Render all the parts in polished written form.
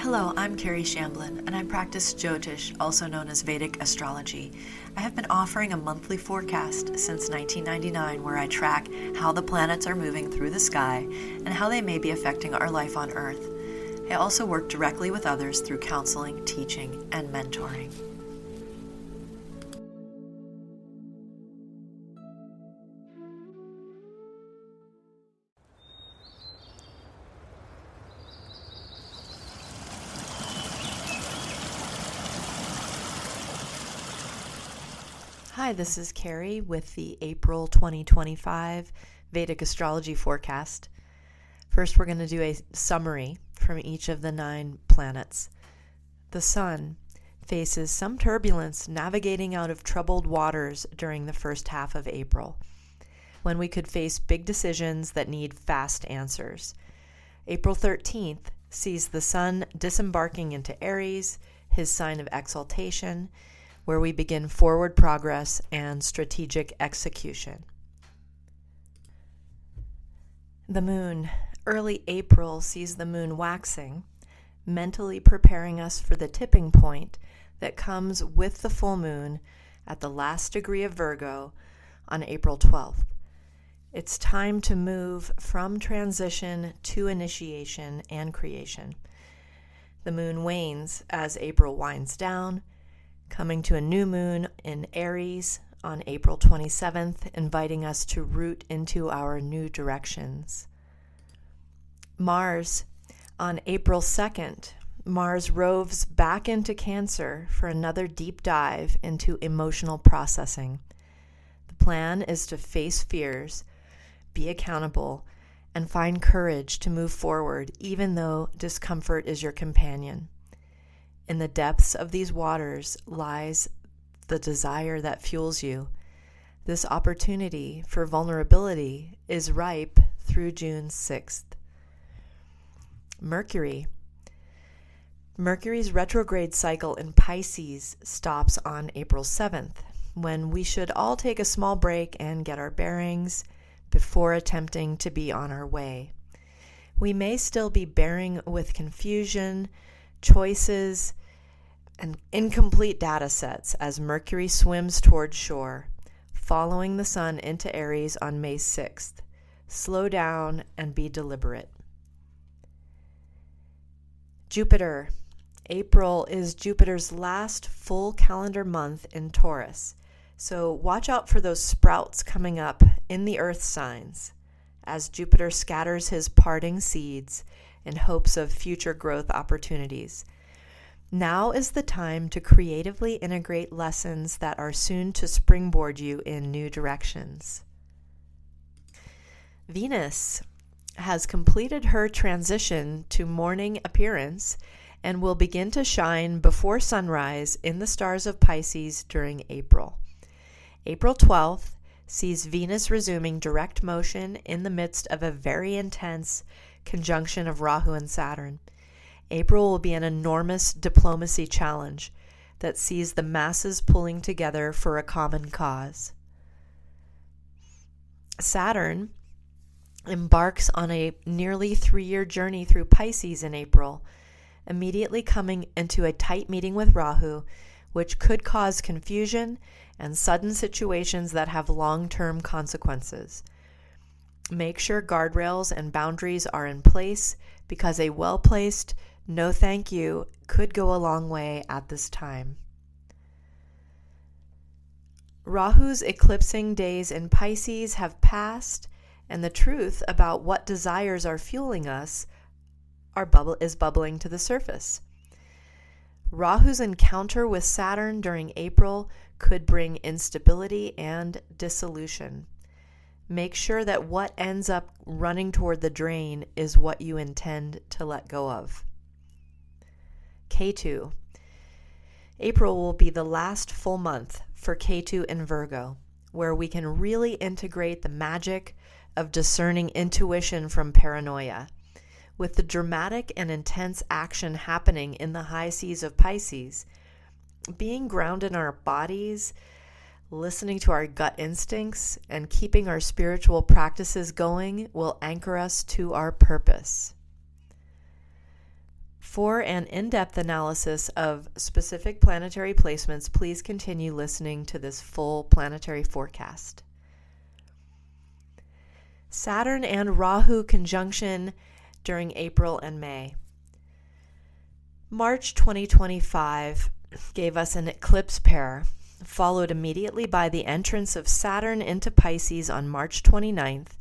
Hello, I'm Kerry Shamblin, and I practice Jyotish, also known as Vedic Astrology. I have been offering a monthly forecast since 1999 where I track how the planets are moving through the sky and how they may be affecting our life on Earth. I also work directly with others through counseling, teaching, and mentoring. Hi, this is Kerry with the April 2025 Vedic Astrology forecast. First, we're going to do a summary from each of the 9 planets. The Sun faces some turbulence navigating out of troubled waters during the first half of April, when we could face big decisions that need fast answers. April 13th sees the Sun disembarking into Aries, his sign of exaltation, where we begin forward progress and strategic execution. The Moon. Early April sees the Moon waxing, mentally preparing us for the tipping point that comes with the full moon at the last degree of Virgo on April 12th. It's time to move from transition to initiation and creation. The Moon wanes as April winds down, coming to a new moon in Aries on April 27th, inviting us to root into our new directions. Mars, on April 2nd, Mars roves back into Cancer for another deep dive into emotional processing. The plan is to face fears, be accountable, and find courage to move forward even though discomfort is your companion. In the depths of these waters lies the desire that fuels you. This opportunity for vulnerability is ripe through June 6th. Mercury's retrograde cycle in Pisces stops on April 7th, when we should all take a small break and get our bearings before attempting to be on our way. We may still be bearing with confusion, choices, and incomplete data sets as Mercury swims toward shore, following the Sun into Aries on May 6th. Slow down and be deliberate. Jupiter. April is Jupiter's last full calendar month in Taurus, so watch out for those sprouts coming up in the earth signs as Jupiter scatters his parting seeds in hopes of future growth opportunities. Now is the time to creatively integrate lessons that are soon to springboard you in new directions. Venus has completed her transition to morning appearance and will begin to shine before sunrise in the stars of Pisces during April. April 12th sees Venus resuming direct motion in the midst of a very intense conjunction of Rahu and Saturn. April will be an enormous diplomacy challenge that sees the masses pulling together for a common cause. Saturn embarks on a nearly 3-year journey through Pisces in April, immediately coming into a tight meeting with Rahu, which could cause confusion and sudden situations that have long-term consequences. Make sure guardrails and boundaries are in place because a well-placed no thank you could go a long way at this time. Rahu's eclipsing days in Pisces have passed, and the truth about what desires are fueling us is bubbling to the surface. Rahu's encounter with Saturn during April could bring instability and dissolution. Make sure that what ends up running toward the drain is what you intend to let go of. Ketu. April will be the last full month for Ketu in Virgo, where we can really integrate the magic of discerning intuition from paranoia. With the dramatic and intense action happening in the high seas of Pisces, being grounded in our bodies, listening to our gut instincts, and keeping our spiritual practices going will anchor us to our purpose. For an in-depth analysis of specific planetary placements, please continue listening to this full planetary forecast. Saturn and Rahu conjunction during April and May. March 2025 gave us an eclipse pair, followed immediately by the entrance of Saturn into Pisces on March 29th,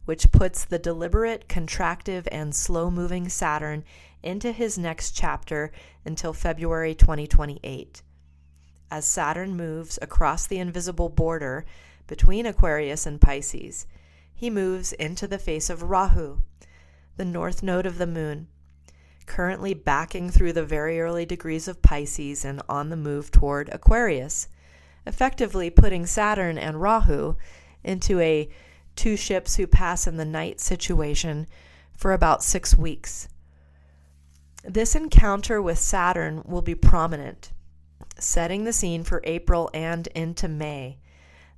which puts the deliberate, contractive, and slow-moving Saturn into his next chapter until February 2028. As Saturn moves across the invisible border between Aquarius and Pisces, he moves into the face of Rahu, the north node of the moon, currently backing through the very early degrees of Pisces and on the move toward Aquarius, effectively putting Saturn and Rahu into a two ships who pass in the night situation for about 6 weeks. This encounter with Saturn will be prominent, setting the scene for April and into May.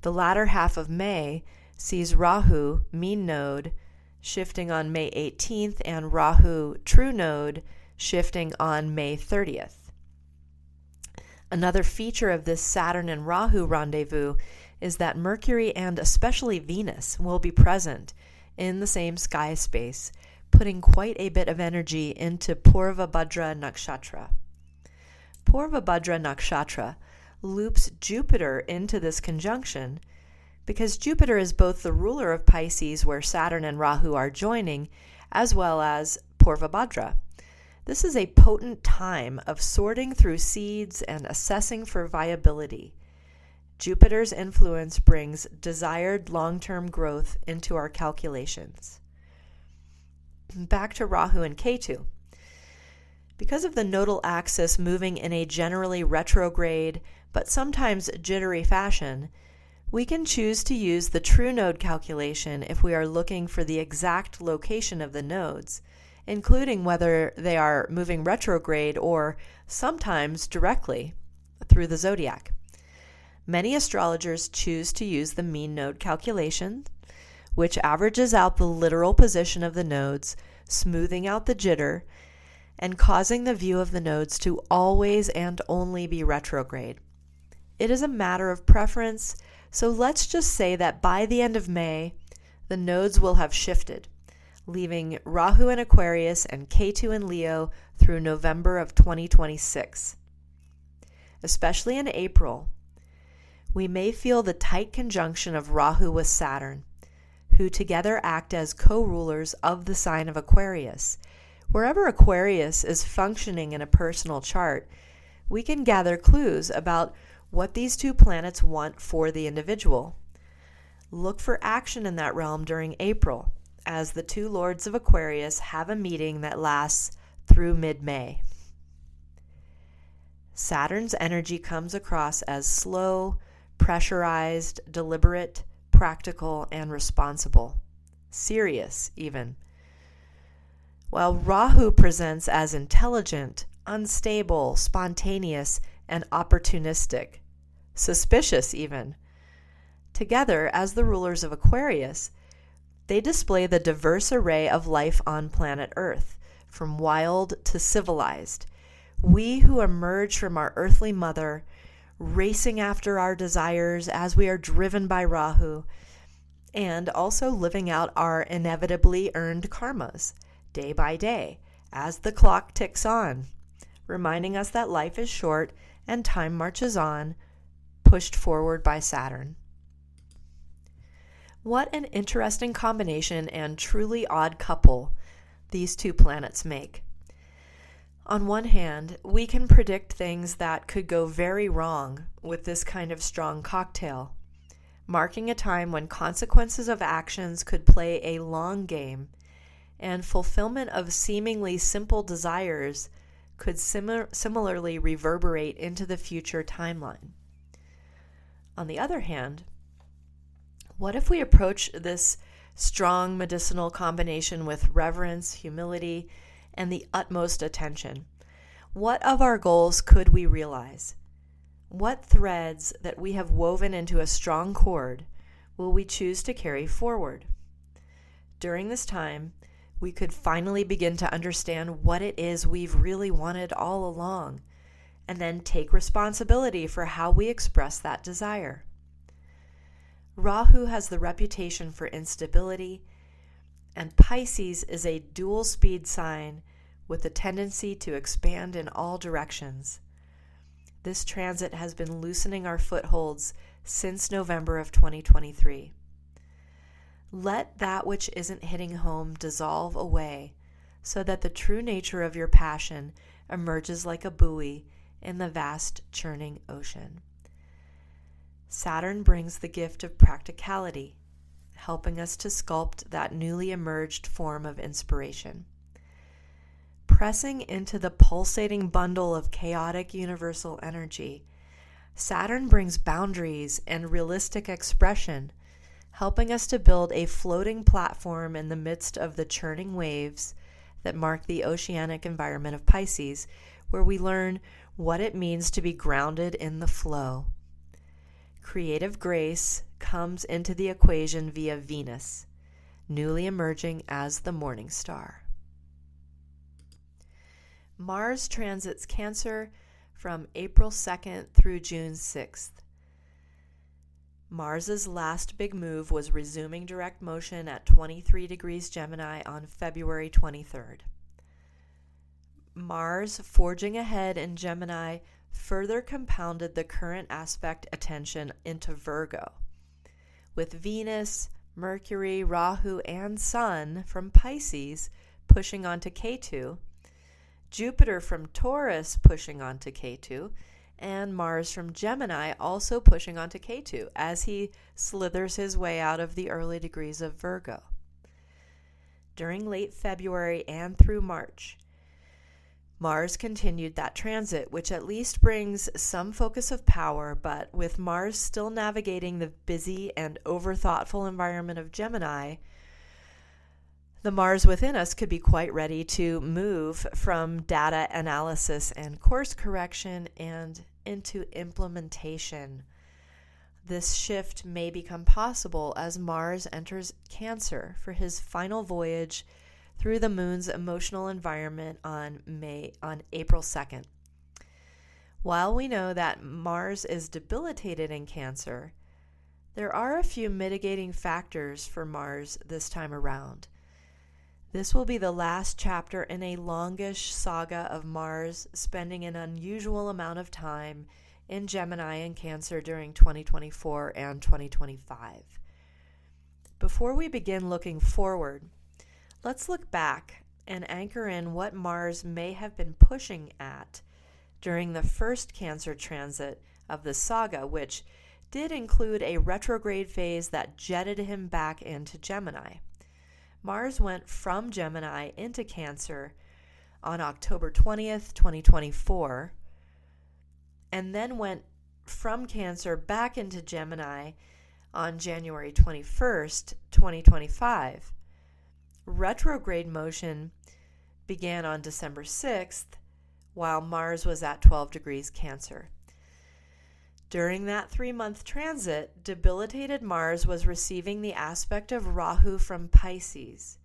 The latter half of May sees Rahu, mean node, shifting on May 18th and Rahu, true node, shifting on May 30th. Another feature of this Saturn and Rahu rendezvous is that Mercury and especially Venus will be present in the same sky space, putting quite a bit of energy into Purvabhadra Nakshatra. Purvabhadra Nakshatra loops Jupiter into this conjunction because Jupiter is both the ruler of Pisces, where Saturn and Rahu are joining, as well as Purvabhadra. This is a potent time of sorting through seeds and assessing for viability. Jupiter's influence brings desired long-term growth into our calculations. Back to Rahu and Ketu. Because of the nodal axis moving in a generally retrograde, but sometimes jittery fashion, we can choose to use the true node calculation if we are looking for the exact location of the nodes, including whether they are moving retrograde or sometimes directly through the zodiac. Many astrologers choose to use the mean node calculation, which averages out the literal position of the nodes, smoothing out the jitter, and causing the view of the nodes to always and only be retrograde. It is a matter of preference, so let's just say that by the end of May, the nodes will have shifted, leaving Rahu in Aquarius and Ketu in Leo through November of 2026. Especially in April, we may feel the tight conjunction of Rahu with Saturn, who together act as co-rulers of the sign of Aquarius. Wherever Aquarius is functioning in a personal chart, we can gather clues about what these two planets want for the individual. Look for action in that realm during April, as the two lords of Aquarius have a meeting that lasts through mid-May. Saturn's energy comes across as slow, pressurized, deliberate, practical, and responsible. Serious, even. While Rahu presents as intelligent, unstable, spontaneous, and opportunistic, suspicious even. Together, as the rulers of Aquarius, they display the diverse array of life on planet Earth, from wild to civilized. We who emerge from our earthly mother, racing after our desires as we are driven by Rahu, and also living out our inevitably earned karmas, day by day, as the clock ticks on, reminding us that life is short and time marches on, pushed forward by Saturn. What an interesting combination and truly odd couple these two planets make. On one hand, we can predict things that could go very wrong with this kind of strong cocktail, marking a time when consequences of actions could play a long game, and fulfillment of seemingly simple desires could similarly reverberate into the future timeline. On the other hand, what if we approach this strong medicinal combination with reverence, humility, and the utmost attention? What of our goals could we realize? What threads that we have woven into a strong cord will we choose to carry forward? During this time, we could finally begin to understand what it is we've really wanted all along, and then take responsibility for how we express that desire. Rahu has the reputation for instability, and Pisces is a dual speed sign with a tendency to expand in all directions. This transit has been loosening our footholds since November of 2023. Let that which isn't hitting home dissolve away so that the true nature of your passion emerges like a buoy in the vast churning ocean. Saturn brings the gift of practicality, helping us to sculpt that newly emerged form of inspiration. Pressing into the pulsating bundle of chaotic universal energy, Saturn brings boundaries and realistic expression, helping us to build a floating platform in the midst of the churning waves that mark the oceanic environment of Pisces, where we learn what it means to be grounded in the flow. Creative grace comes into the equation via Venus, newly emerging as the morning star. Mars transits Cancer from April 2nd through June 6th. Mars's last big move was resuming direct motion at 23 degrees Gemini on February 23rd. Mars forging ahead in Gemini further compounded the current aspect attention into Virgo, with Venus, Mercury, Rahu, and Sun from Pisces pushing onto Ketu, Jupiter from Taurus pushing onto Ketu, and Mars from Gemini also pushing onto Ketu as he slithers his way out of the early degrees of Virgo. During late February and through March, Mars continued that transit, which at least brings some focus of power, but with Mars still navigating the busy and over-thoughtful environment of Gemini, the Mars within us could be quite ready to move from data analysis and course correction and into implementation. This shift may become possible as Mars enters Cancer for his final voyage through the moon's emotional environment on April 2nd. While we know that Mars is debilitated in Cancer, there are a few mitigating factors for Mars this time around. This will be the last chapter in a longish saga of Mars spending an unusual amount of time in Gemini and Cancer during 2024 and 2025. Before we begin looking forward, let's look back and anchor in what Mars may have been pushing at during the first Cancer transit of the saga, which did include a retrograde phase that jetted him back into Gemini. Mars went from Gemini into Cancer on October 20th, 2024, and then went from Cancer back into Gemini on January 21st, 2025. Retrograde motion began on December 6th, while Mars was at 12 degrees Cancer. During that 3-month transit, debilitated Mars was receiving the aspect of Rahu from Pisces.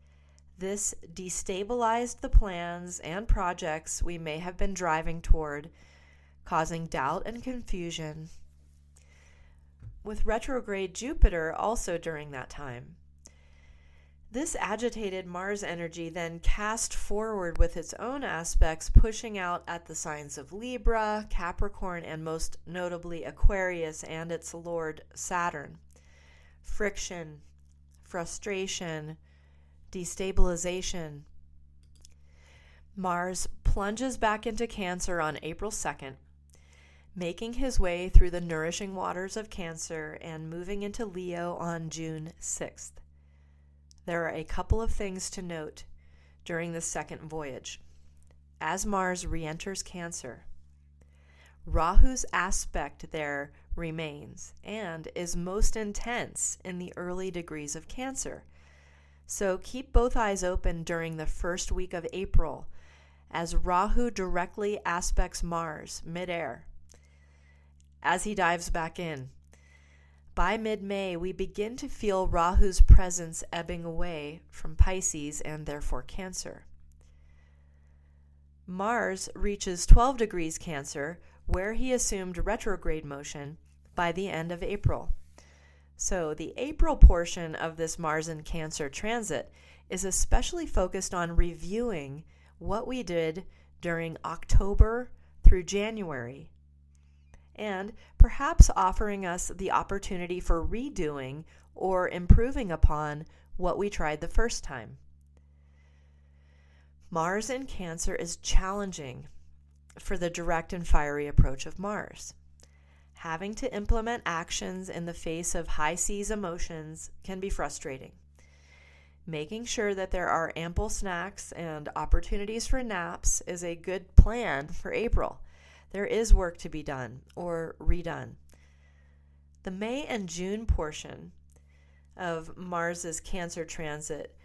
This destabilized the plans and projects we may have been driving toward, causing doubt and confusion, with retrograde Jupiter also during that time. This agitated Mars energy then cast forward with its own aspects, pushing out at the signs of Libra, Capricorn, and most notably Aquarius and its lord Saturn. Friction, frustration, destabilization. Mars plunges back into Cancer on April 2nd, making his way through the nourishing waters of Cancer and moving into Leo on June 6th. There are a couple of things to note during the second voyage. As Mars re-enters Cancer, Rahu's aspect there remains and is most intense in the early degrees of Cancer. So keep both eyes open during the first week of April as Rahu directly aspects Mars midair as he dives back in. By mid-May, we begin to feel Rahu's presence ebbing away from Pisces and therefore Cancer. Mars reaches 12 degrees Cancer, where he assumed retrograde motion, by the end of April. So the April portion of this Mars in Cancer transit is especially focused on reviewing what we did during October through January, and perhaps offering us the opportunity for redoing or improving upon what we tried the first time. Mars in Cancer is challenging for the direct and fiery approach of Mars. Having to implement actions in the face of high seas emotions can be frustrating. Making sure that there are ample snacks and opportunities for naps is a good plan for April. There is work to be done or redone. The May and June portion of Mars's Cancer transit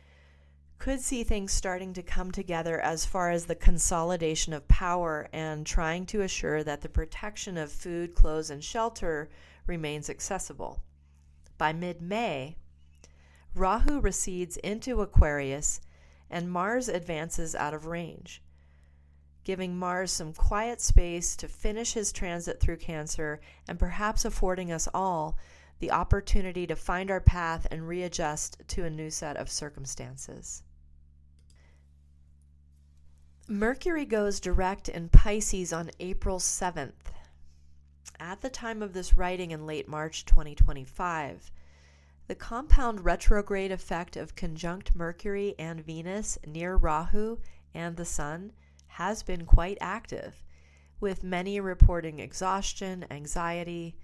could see things starting to come together as far as the consolidation of power and trying to assure that the protection of food, clothes, and shelter remains accessible. By mid-May, Rahu recedes into Aquarius and Mars advances out of range, giving Mars some quiet space to finish his transit through Cancer and perhaps affording us all the opportunity to find our path and readjust to a new set of circumstances. Mercury goes direct in Pisces on April 7th. At the time of this writing in late March 2025, the compound retrograde effect of conjunct Mercury and Venus near Rahu and the Sun has been quite active, with many reporting exhaustion, anxiety,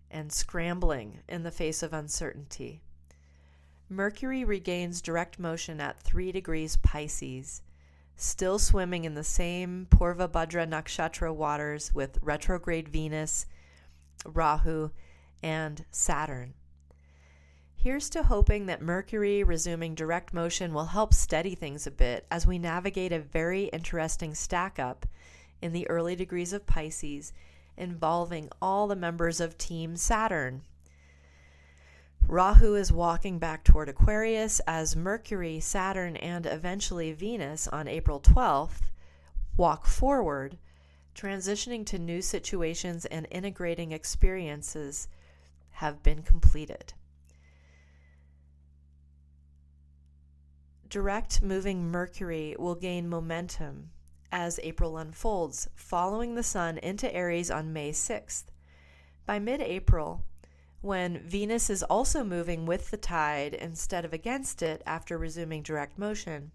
and scrambling in the face of uncertainty. Mercury regains direct motion at 3 degrees Pisces, still swimming in the same Purvabhadra Nakshatra waters with retrograde Venus, Rahu, and Saturn. Here's to hoping that Mercury resuming direct motion will help steady things a bit as we navigate a very interesting stack-up in the early degrees of Pisces involving all the members of Team Saturn. Rahu is walking back toward Aquarius as Mercury, Saturn, and eventually Venus on April 12th walk forward, transitioning to new situations and integrating experiences have been completed. Direct moving Mercury will gain momentum as April unfolds, following the Sun into Aries on May 6th. By mid-April, when Venus is also moving with the tide instead of against it after resuming direct motion,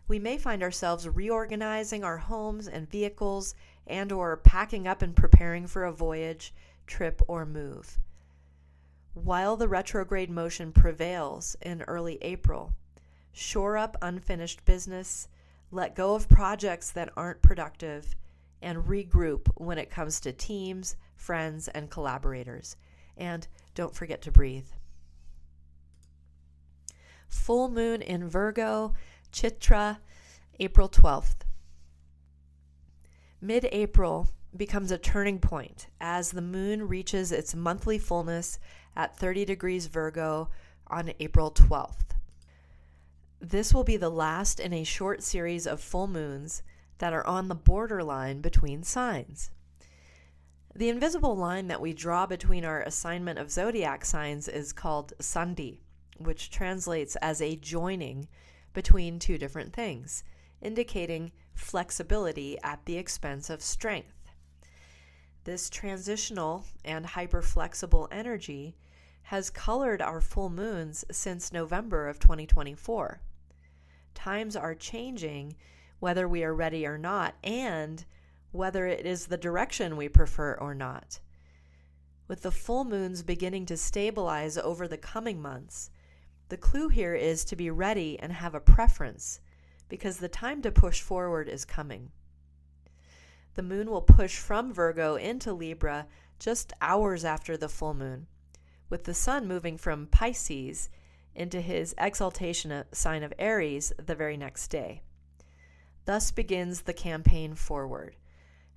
we may find ourselves reorganizing our homes and vehicles and/or packing up and preparing for a voyage, trip, or move. While the retrograde motion prevails in early April, shore up unfinished business, let go of projects that aren't productive, and regroup when it comes to teams, friends, and collaborators. And don't forget to breathe. Full moon in Virgo, Chitra, April 12th. Mid-April becomes a turning point as the moon reaches its monthly fullness at 30 degrees Virgo on April 12th. This will be the last in a short series of full moons that are on the borderline between signs. The invisible line that we draw between our assignment of zodiac signs is called Sandhi, which translates as a joining between two different things, indicating flexibility at the expense of strength. This transitional and hyperflexible energy has colored our full moons since November of 2024. Times are changing whether we are ready or not, and whether it is the direction we prefer or not. With the full moons beginning to stabilize over the coming months, the clue here is to be ready and have a preference, because the time to push forward is coming. The moon will push from Virgo into Libra just hours after the full moon, with the sun moving from Pisces into his exaltation sign of Aries the very next day. Thus begins the campaign forward,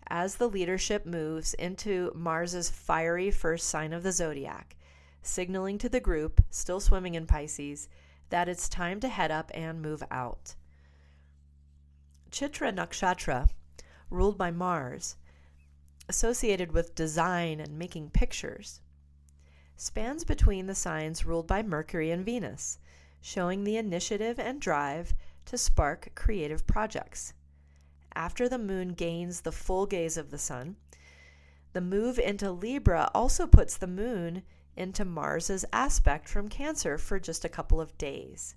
as the leadership moves into Mars's fiery first sign of the zodiac, signaling to the group, still swimming in Pisces, that it's time to head up and move out. Chitra Nakshatra, ruled by Mars, associated with design and making pictures, spans between the signs ruled by Mercury and Venus, showing the initiative and drive to spark creative projects. After the moon gains the full gaze of the sun, the move into Libra also puts the moon into Mars's aspect from Cancer for just a couple of days.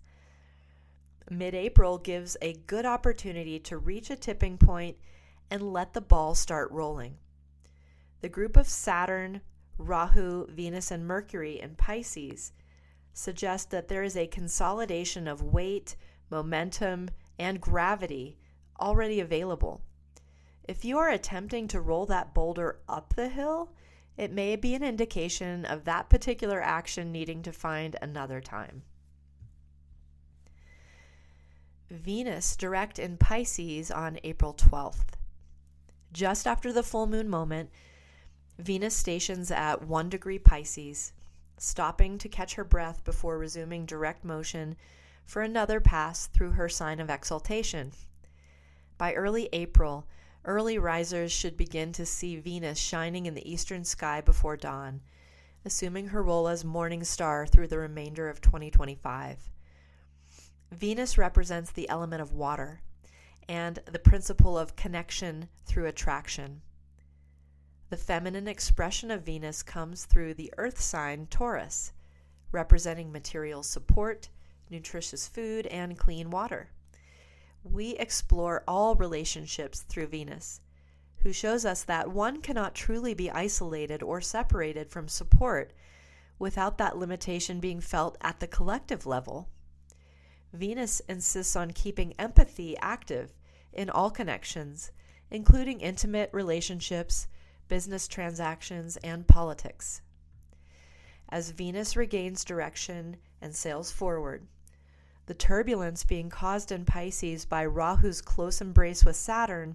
Mid-April gives a good opportunity to reach a tipping point and let the ball start rolling. The group of Saturn, Rahu, Venus, and Mercury in Pisces suggest that there is a consolidation of weight, momentum, and gravity already available. If you are attempting to roll that boulder up the hill, it may be an indication of that particular action needing to find another time. Venus direct in Pisces on April 12th. Just after the full moon moment, Venus stations at 1 degree Pisces, stopping to catch her breath before resuming direct motion for another pass through her sign of exaltation. By early April, early risers should begin to see Venus shining in the eastern sky before dawn, assuming her role as morning star through the remainder of 2025. Venus represents the element of water and the principle of connection through attraction. The feminine expression of Venus comes through the earth sign Taurus, representing material support, nutritious food, and clean water. We explore all relationships through Venus, who shows us that one cannot truly be isolated or separated from support without that limitation being felt at the collective level. Venus insists on keeping empathy active in all connections, including intimate relationships, business transactions, and politics. As Venus regains direction and sails forward, the turbulence being caused in Pisces by Rahu's close embrace with Saturn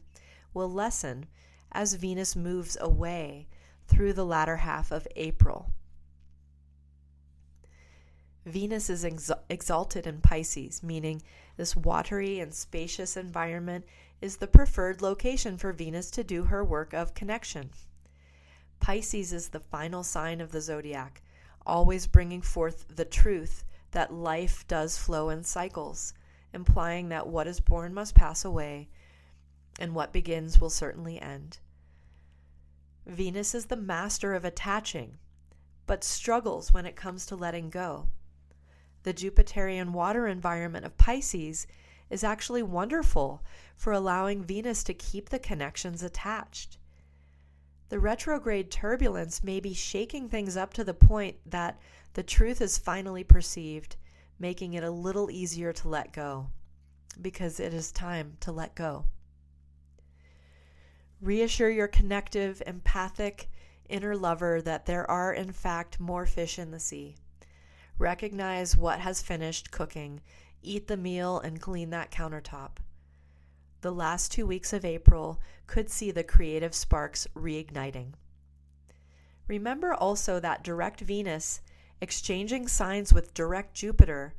will lessen as Venus moves away through the latter half of April. Venus is exalted in Pisces, meaning this watery and spacious environment is the preferred location for Venus to do her work of connection. Pisces is the final sign of the zodiac, always bringing forth the truth that life does flow in cycles, implying that what is born must pass away, and what begins will certainly end. Venus is the master of attaching, but struggles when it comes to letting go. The Jupiterian water environment of Pisces is actually wonderful for allowing Venus to keep the connections attached. The retrograde turbulence may be shaking things up to the point that the truth is finally perceived, making it a little easier to let go, because it is time to let go. Reassure your connective, empathic inner lover that there are, in fact, more fish in the sea. Recognize what has finished cooking, eat the meal, and clean that countertop. The last 2 weeks of April could see the creative sparks reigniting. Remember also that direct Venus exchanging signs with direct Jupiter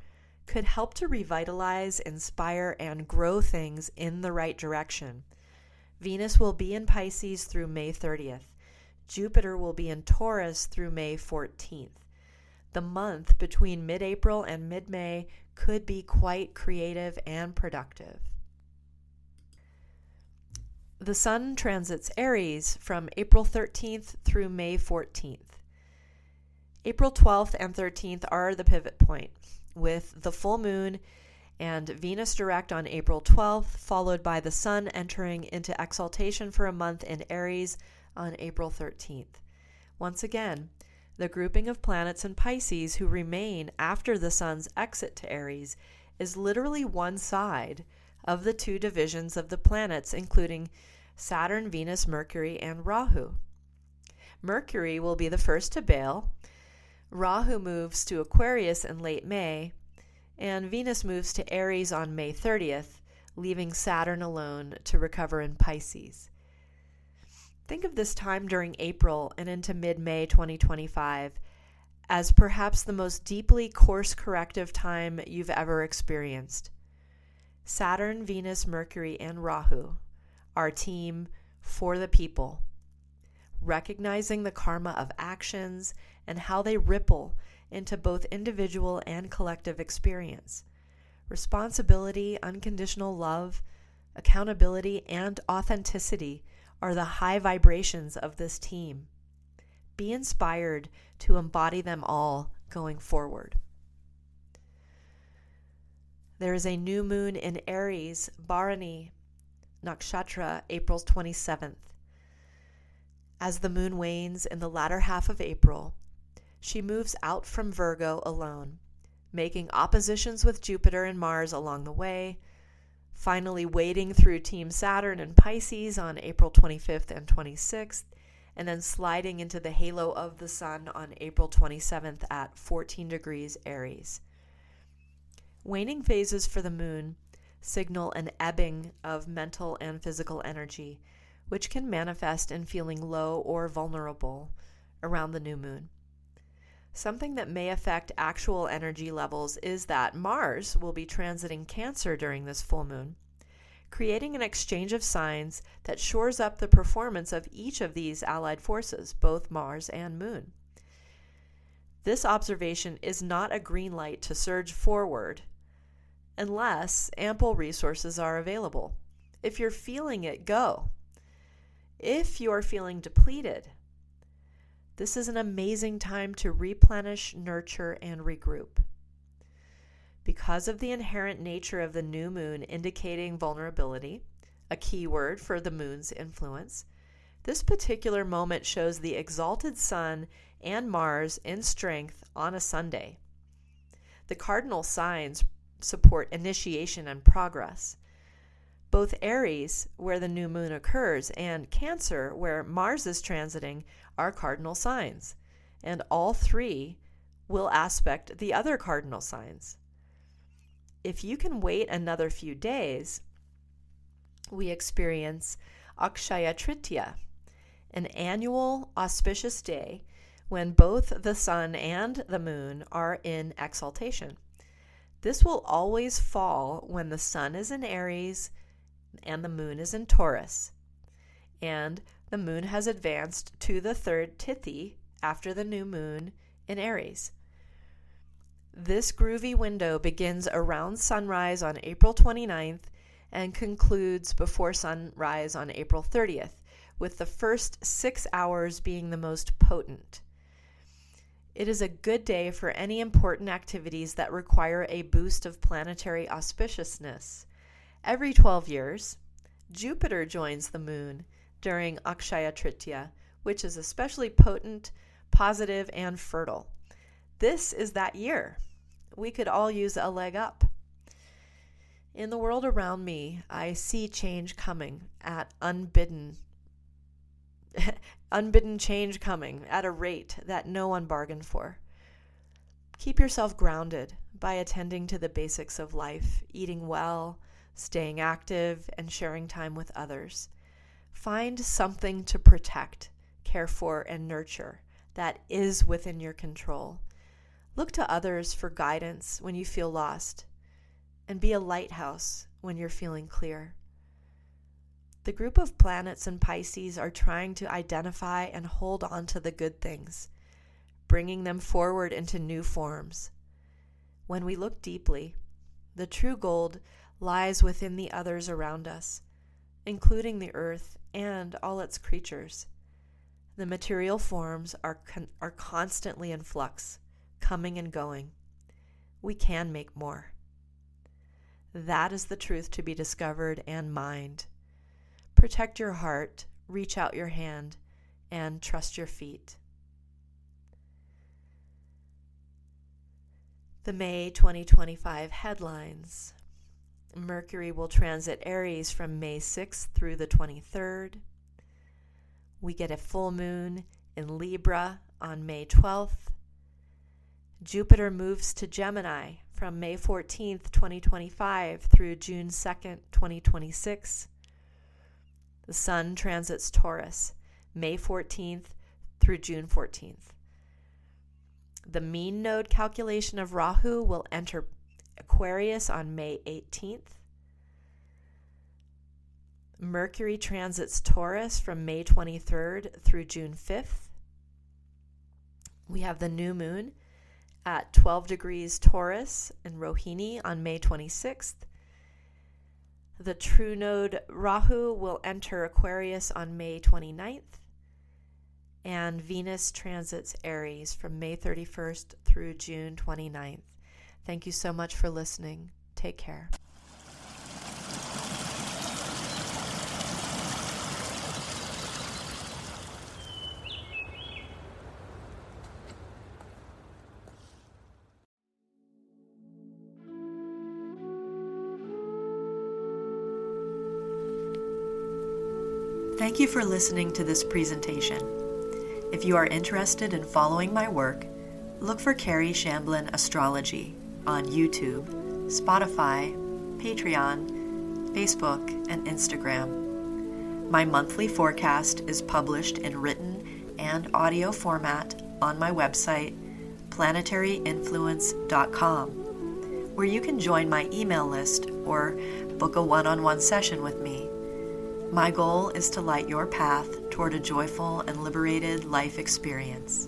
could help to revitalize, inspire, and grow things in the right direction. Venus will be in Pisces through May 30th. Jupiter will be in Taurus through May 14th. The month between mid-April and mid-May could be quite creative and productive. The Sun transits Aries from April 13th through May 14th. April 12th and 13th are the pivot point, with the full moon and Venus direct on April 12th, followed by the Sun entering into exaltation for a month in Aries on April 13th. Once again, the grouping of planets in Pisces who remain after the Sun's exit to Aries is literally one side of the two divisions of the planets, including Saturn, Venus, Mercury, and Rahu. Mercury will be the first to bail, Rahu moves to Aquarius in late May, and Venus moves to Aries on May 30th, leaving Saturn alone to recover in Pisces. Think of this time during April and into mid-May 2025 as perhaps the most deeply course-corrective time you've ever experienced. Saturn, Venus, Mercury, and Rahu, our team for the people, recognizing the karma of actions and how they ripple into both individual and collective experience. Responsibility, unconditional love, accountability, and authenticity are the high vibrations of this team. Be inspired to embody them all going forward. There is a new moon in Aries, Bharani Nakshatra, April 27th. As the moon wanes in the latter half of April, she moves out from Virgo alone, making oppositions with Jupiter and Mars along the way, finally wading through Team Saturn and Pisces on April 25th and 26th, and then sliding into the halo of the Sun on April 27th at 14 degrees Aries. Waning phases for the moon signal an ebbing of mental and physical energy, which can manifest in feeling low or vulnerable around the new moon. Something that may affect actual energy levels is that Mars will be transiting Cancer during this full moon, creating an exchange of signs that shores up the performance of each of these allied forces, both Mars and Moon. This observation is not a green light to surge forward unless ample resources are available. If you're feeling it, go. If you are feeling depleted, this is an amazing time to replenish, nurture, and regroup. Because of the inherent nature of the new moon indicating vulnerability, a key word for the moon's influence, this particular moment shows the exalted Sun and Mars in strength on a Sunday. The cardinal signs support initiation and progress. Both Aries, where the new moon occurs, and Cancer, where Mars is transiting, are cardinal signs, and all three will aspect the other cardinal signs. If you can wait another few days, we experience Akshaya Tritiya, an annual auspicious day when both the Sun and the Moon are in exaltation. This will always fall when the Sun is in Aries and the Moon is in Taurus, and the Moon has advanced to the third Tithi after the new moon in Aries. This groovy window begins around sunrise on April 29th and concludes before sunrise on April 30th, with the first 6 hours being the most potent. It is a good day for any important activities that require a boost of planetary auspiciousness. Every 12 years, Jupiter joins the moon during Akshaya Tritiya, which is especially potent, positive, and fertile. This is that year. We could all use a leg up. In the world around me, I see change coming at unbidden change coming at a rate that no one bargained for. Keep yourself grounded by attending to the basics of life, eating well, staying active, and sharing time with others. Find something to protect, care for, and nurture that is within your control. Look to others for guidance when you feel lost, and be a lighthouse when you're feeling clear. The group of planets in Pisces are trying to identify and hold on to the good things, bringing them forward into new forms. When we look deeply, the true gold lies within the others around us, including the earth and all its creatures. The material forms are constantly in flux, coming and going. We can make more. That is the truth to be discovered and mined. Protect your heart, reach out your hand, and trust your feet. The May 2025 headlines. Mercury will transit Aries from May 6th through the 23rd. We get a full moon in Libra on May 12th. Jupiter moves to Gemini from May 14th, 2025 through June 2nd, 2026. The Sun transits Taurus, May 14th through June 14th. The mean node calculation of Rahu will enter Aquarius on May 18th. Mercury transits Taurus from May 23rd through June 5th. We have the new moon at 12 degrees Taurus in Rohini on May 26th. The true node Rahu will enter Aquarius on May 29th. And Venus transits Aries from May 31st through June 29th. Thank you so much for listening. Take care. Thank you for listening to this presentation. If you are interested in following my work, look for Kerry Shamblin Astrology on YouTube, Spotify, Patreon, Facebook, and Instagram. My monthly forecast is published in written and audio format on my website, planetaryinfluence.com, where you can join my email list or book a one-on-one session with me. My goal is to light your path toward a joyful and liberated life experience.